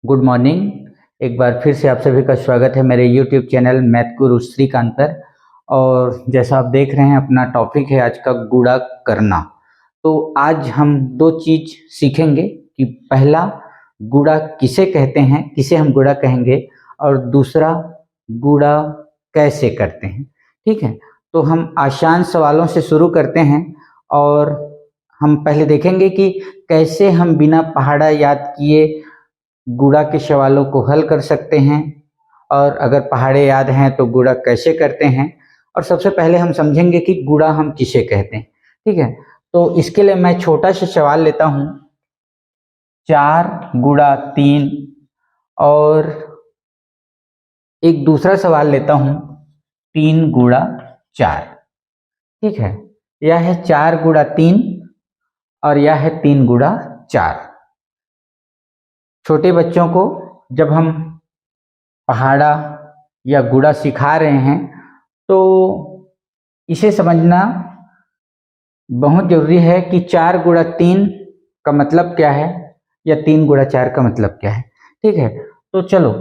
Good morning. एक बार फिर से आप सभी का स्वागत है मेरे यूट्यूब चैनल मैथ गुरु श्रीकांत पर। और जैसा आप देख रहे हैं अपना टॉपिक है आज का गुणा करना। तो आज हम दो चीज सीखेंगे कि पहला गुणा किसे कहते हैं, किसे हम गुणा कहेंगे, और दूसरा गुणा कैसे करते हैं। ठीक है, तो हम आसान सवालों से शुरू करते हैं और हम पहले देखेंगे कि कैसे हम बिना पहाड़ा याद किए गुणा के सवालों को हल कर सकते हैं, और अगर पहाड़े याद हैं तो गुणा कैसे करते हैं। और सबसे पहले हम समझेंगे कि गुणा हम किसे कहते हैं। ठीक है, तो इसके लिए मैं छोटा सा सवाल लेता हूं, 4 गुणा 3, और एक दूसरा सवाल लेता हूं 3 गुणा 4। ठीक है, यह है 4 गुणा 3 और यह है 3 गुणा 4। छोटे बच्चों को जब हम पहाड़ा या गुणा सिखा रहे हैं तो इसे समझना बहुत जरूरी है कि 4 गुणा 3 का मतलब क्या है या 3 गुणा 4 का मतलब क्या है। ठीक है, तो चलो,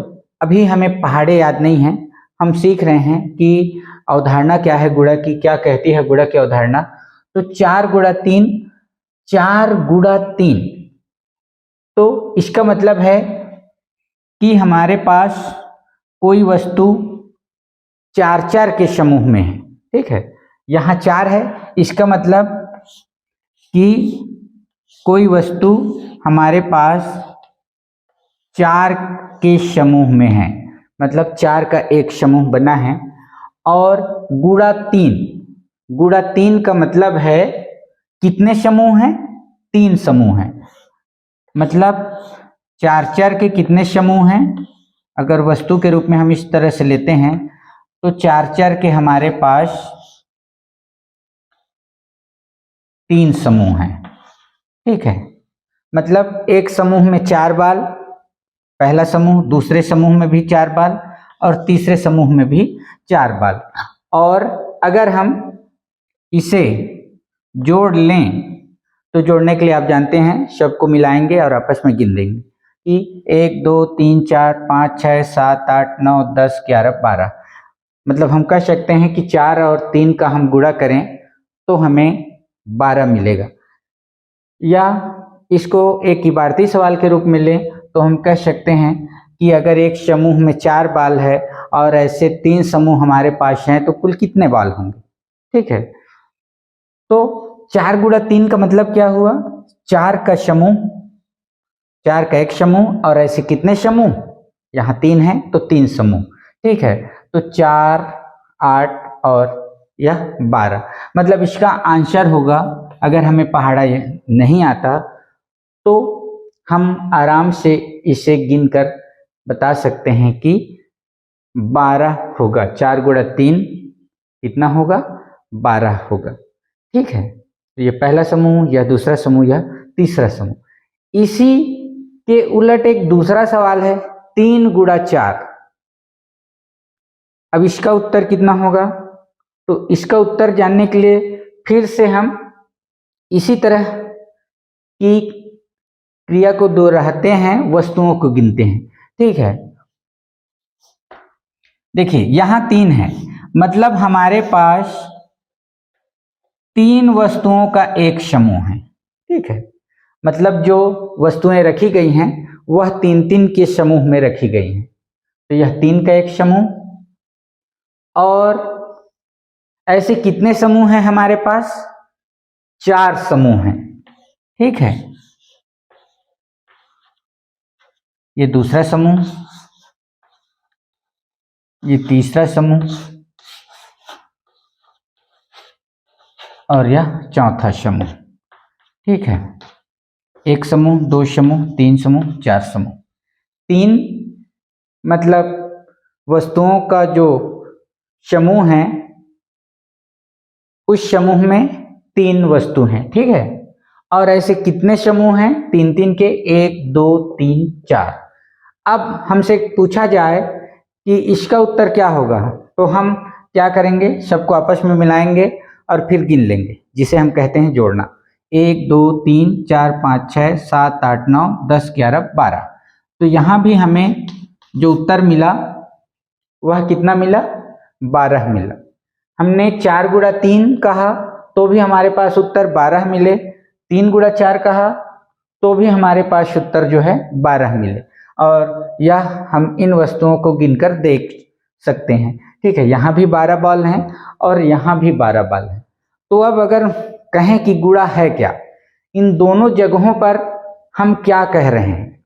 अभी हमें पहाड़े याद नहीं है, हम सीख रहे हैं कि अवधारणा क्या है गुणा की, क्या कहती है गुणा की अवधारणा। तो 4 गुणा 3, 4 गुणा 3, तो इसका मतलब है कि हमारे पास कोई वस्तु 4 के समूह में है। ठीक है, यहाँ 4 है, इसका मतलब कि कोई वस्तु हमारे पास 4 के समूह में है, मतलब 4 का एक समूह बना है। और गुणा 3 का मतलब है कितने समूह हैं, 3 समूह हैं। मतलब 4 के कितने समूह हैं, अगर वस्तु के रूप में हम इस तरह से लेते हैं तो 4 के हमारे पास 3 समूह हैं। ठीक है, मतलब एक समूह में 4 बाल, पहला समूह, दूसरे समूह में भी 4 बाल और तीसरे समूह में भी 4 बाल। और अगर हम इसे जोड़ लें तो जोड़ने के लिए आप जानते हैं सबको मिलाएंगे और आपस में गिन देंगे कि 1 2 3 4 5 6 7 8 9 10 11 12। मतलब हम कह सकते हैं कि 4 और 3 का हम गुणा करें तो हमें 12 मिलेगा। या इसको एक इबारती सवाल के रूप में लें तो हम कह सकते हैं कि अगर एक समूह में 4 बाल है और ऐसे 3 समूह हमारे पास हैं तो कुल कितने बाल होंगे। ठीक है, तो 4 गुणा 3 का मतलब क्या हुआ, 4 का समूह, 4 का एक समूह, और ऐसे कितने समूह, यहाँ 3 है तो 3 समूह। ठीक है, तो 4 8 और यह 12, मतलब इसका आंसर होगा, अगर हमें पहाड़ा नहीं आता तो हम आराम से इसे गिनकर बता सकते हैं कि 12 होगा। 4 गुणा 3 कितना होगा, 12 होगा। ठीक है, तो यह पहला समूह, यह दूसरा समूह, यह तीसरा समूह। इसी के उलट एक दूसरा सवाल है 3 गुणा 4। अब इसका उत्तर कितना होगा, तो इसका उत्तर जानने के लिए फिर से हम इसी तरह की क्रिया को दोहराते हैं, वस्तुओं को गिनते हैं। ठीक है, देखिए यहां 3 है, मतलब हमारे पास 3 वस्तुओं का एक समूह है। ठीक है, मतलब जो वस्तुएं रखी गई हैं वह 3 के समूह में रखी गई हैं। तो यह 3 का एक समूह, और ऐसे कितने समूह हैं हमारे पास, 4 समूह हैं। ठीक है, ये दूसरा समूह, ये तीसरा समूह और यह चौथा समूह। ठीक है, एक समूह, 2 समूह, 3 समूह, 4 समूह। 3 मतलब वस्तुओं का जो समूह है उस समूह में 3 वस्तु हैं। ठीक है, और ऐसे कितने समूह हैं, 3 के, 1 2 3 4। अब हमसे पूछा जाए कि इसका उत्तर क्या होगा, तो हम क्या करेंगे, सबको आपस में मिलाएंगे और फिर गिन लेंगे, जिसे हम कहते हैं जोड़ना। 1 2 3 4 5 6 7 8 9 10 11 12। तो यहाँ भी हमें जो उत्तर मिला वह कितना मिला, 12 मिला। हमने 4 गुणा 3 कहा तो भी हमारे पास उत्तर 12 मिले, 3 गुणा 4 कहा तो भी हमारे पास उत्तर जो है 12 मिले। और यह हम इन वस्तुओं को गिनकर देख सकते हैं। ठीक है, यहाँ भी 12 बॉल हैं और यहाँ भी 12 बॉल हैं। तो अब अगर कहें कि गुणा है क्या, इन दोनों जगहों पर हम क्या कह रहे हैं,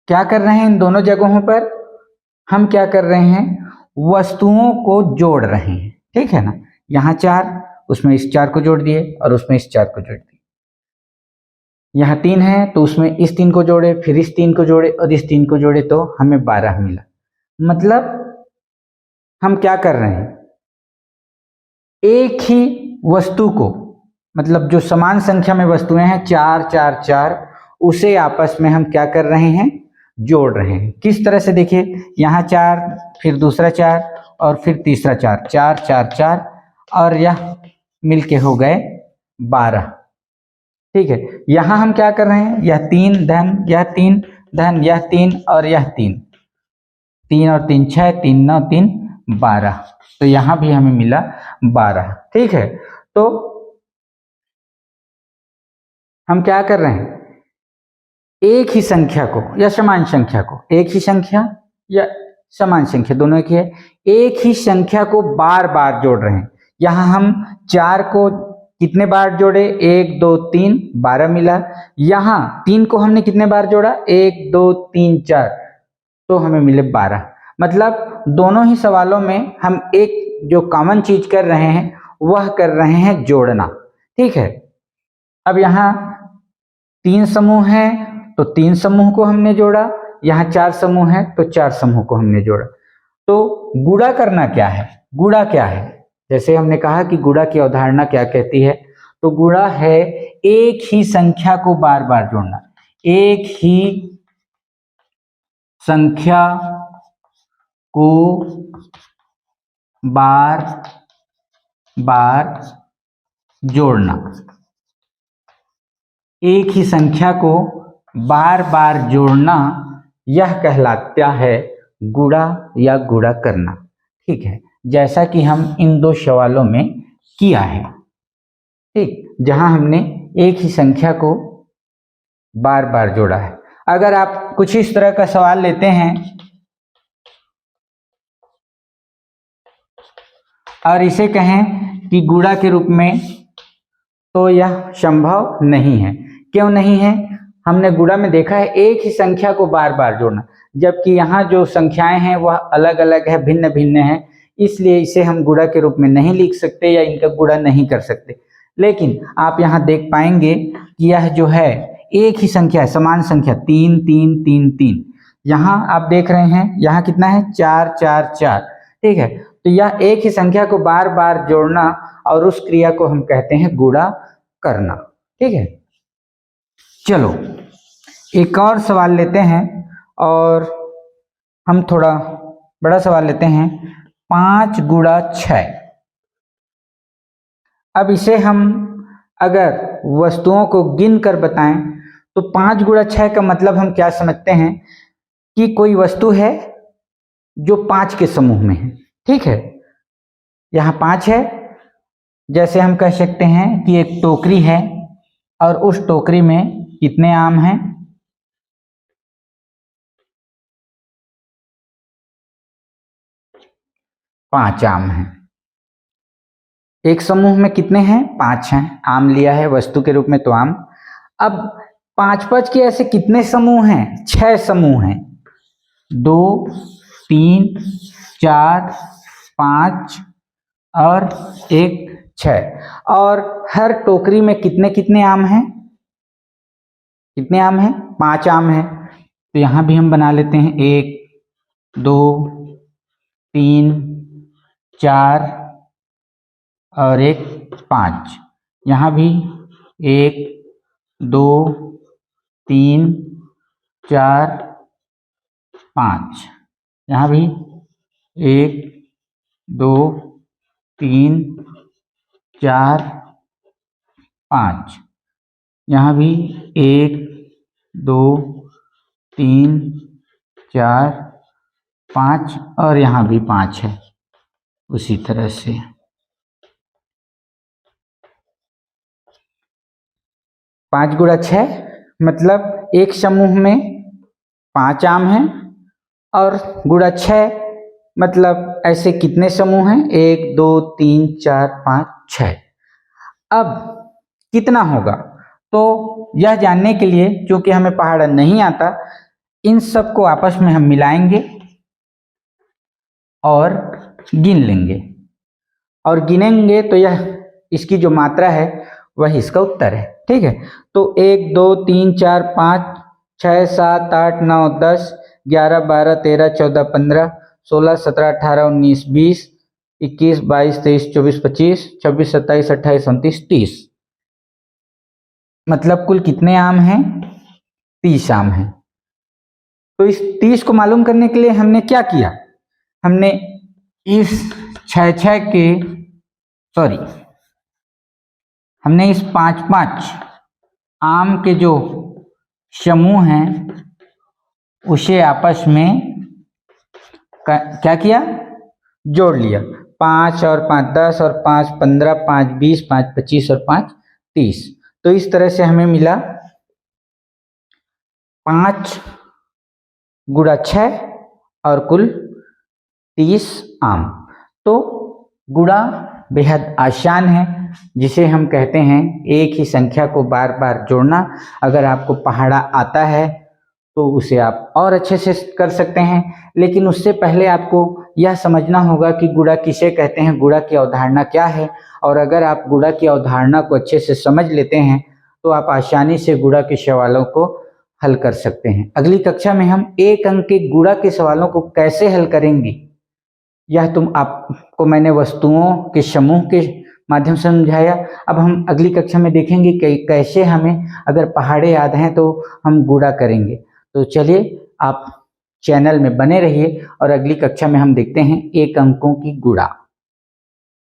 क्या कर रहे हैं, इन दोनों जगहों पर हम क्या कर रहे हैं, वस्तुओं को जोड़ रहे हैं। ठीक है ना, यहाँ 4, उसमें इस 4 को जोड़ दिए और उसमें इस 4 को जोड़ दिए। यहाँ 3 है तो उसमें इस 3 को जोड़े, फिर इस 3 को जोड़े और इस 3 को जोड़े तो हमें 12 मिला। मतलब हम क्या कर रहे हैं, एक ही वस्तु को, मतलब जो समान संख्या में वस्तुएं हैं 4 4 4, उसे आपस में हम क्या कर रहे हैं, जोड़ रहे हैं। किस तरह से, देखिए यहाँ 4, फिर दूसरा 4 और फिर तीसरा 4, 4 4 4 और यह मिलके हो गए 12। ठीक है, यहाँ हम क्या कर रहे हैं, यह 3 धन, यह 3 धन, यह 3 और यह 3, 3 और 3 6, 3 9 3 12। तो यहाँ भी हमें मिला 12। ठीक है, तो हम क्या कर रहे हैं, एक ही संख्या को या समान संख्या को, एक ही संख्या या समान संख्या दोनों एक ही है, एक ही संख्या को बार बार जोड़ रहे हैं। यहाँ हम 4 को कितने बार जोड़े, 1 2 3, 12 मिला। यहाँ 3 को हमने कितने बार जोड़ा, 1 2 3 4, तो हमें मिले 12। मतलब दोनों ही सवालों में हम एक जो कॉमन चीज कर रहे हैं वह कर रहे हैं जोड़ना। ठीक है, अब यहाँ 3 समूह हैं तो 3 समूह को हमने जोड़ा, यहाँ 4 समूह है तो 4 समूह को हमने जोड़ा। तो गुणा करना क्या है, गुणा क्या है, जैसे हमने कहा कि गुणा की अवधारणा क्या कहती है, तो गुणा है एक ही संख्या को बार बार जोड़ना, एक ही संख्या को बार बार जोड़ना, एक ही संख्या को बार बार जोड़ना, यह कहलाता है गुणा या गुणा करना। ठीक है, जैसा कि हम इन 2 सवालों में किया है। ठीक, जहां हमने एक ही संख्या को बार बार जोड़ा है। अगर आप कुछ इस तरह का सवाल लेते हैं और इसे कहें कि गुणा के रूप में, तो यह संभव नहीं है। क्यों नहीं है, हमने गुणा में देखा है एक ही संख्या को बार बार जोड़ना, जबकि यहाँ जो संख्याएं हैं वह अलग अलग है, भिन्न भिन्न है, इसलिए इसे हम गुणा के रूप में नहीं लिख सकते या इनका गुणा नहीं कर सकते। लेकिन आप यहाँ देख पाएंगे कि यह जो है एक ही संख्या है, समान संख्या 3 3 3 3, यहाँ आप देख रहे हैं यहाँ कितना है, 4 4 4। ठीक है, तो यह एक ही संख्या को बार बार जोड़ना और उस क्रिया को हम कहते हैं गुणा करना। ठीक है, चलो एक और सवाल लेते हैं और हम थोड़ा बड़ा सवाल लेते हैं, 5 गुणा 6। अब इसे हम अगर वस्तुओं को गिन कर बताएं तो 5 गुणा 6 का मतलब हम क्या समझते हैं कि कोई वस्तु है जो 5 के समूह में है। ठीक है, यहाँ 5 है, जैसे हम कह सकते हैं कि एक टोकरी है और उस टोकरी में कितने आम हैं, 5 आम हैं। एक समूह में कितने हैं, 5 हैं। आम लिया है वस्तु के रूप में तो आम। अब 5 5 के ऐसे कितने समूह हैं, 6 समूह हैं, 2 3 4 5 और 1 6। और हर टोकरी में कितने कितने आम हैं, कितने आम हैं, 5 आम हैं। तो यहाँ भी हम बना लेते हैं 1 2 3 4 और 1 5। यहाँ भी 1 2 3 4 5। यहाँ भी 1 2 3 4 5। यहाँ भी 1 2 3 4 5 और यहाँ भी 5 है। उसी तरह से 5 गुणा 6 मतलब एक समूह में 5 आम हैं, और गुणा 6 मतलब ऐसे कितने समूह हैं? 1 2 3 4 5 6। अब कितना होगा? तो यह जानने के लिए, क्योंकि हमें पहाड़ा नहीं आता, इन सब को आपस में हम मिलाएंगे और गिन लेंगे, और गिनेंगे तो यह इसकी जो मात्रा है वह इसका उत्तर है। ठीक है, तो 1 2 3 4 5 6 7 8 9 10 11 12 13 14 15 16 17 18 19 20 21 22 23 24 25 26 27 28 29 30, मतलब कुल कितने आम हैं? 30 आम हैं। तो इस 30 को मालूम करने के लिए हमने क्या किया? हमने इस 6 के हमने इस 5 आम के जो समूह हैं उसे आपस में क्या किया? जोड़ लिया। 5 और 5 10 और 5 15, 5 20, 5 25 और 5 30। तो इस तरह से हमें मिला 5 गुणा 6 और कुल 30 आम। तो गुणा बेहद आसान है, जिसे हम कहते हैं एक ही संख्या को बार बार जोड़ना। अगर आपको पहाड़ा आता है तो उसे आप और अच्छे से कर सकते हैं, लेकिन उससे पहले आपको यह समझना होगा कि गुणा किसे कहते हैं, गुणा की अवधारणा क्या है। और अगर आप गुणा की अवधारणा को अच्छे से समझ लेते हैं तो आप आसानी से गुणा के सवालों को हल कर सकते हैं। अगली कक्षा में हम एक अंक के गुणा के सवालों को कैसे हल करेंगे, यह आपको मैंने वस्तुओं के समूह के माध्यम से समझाया। अब हम अगली कक्षा में देखेंगे कि कैसे हमें अगर पहाड़े याद हैं तो हम गुणा करेंगे। तो चलिए आप चैनल में बने रहिए और अगली कक्षा में हम देखते हैं एक अंकों की गुणा।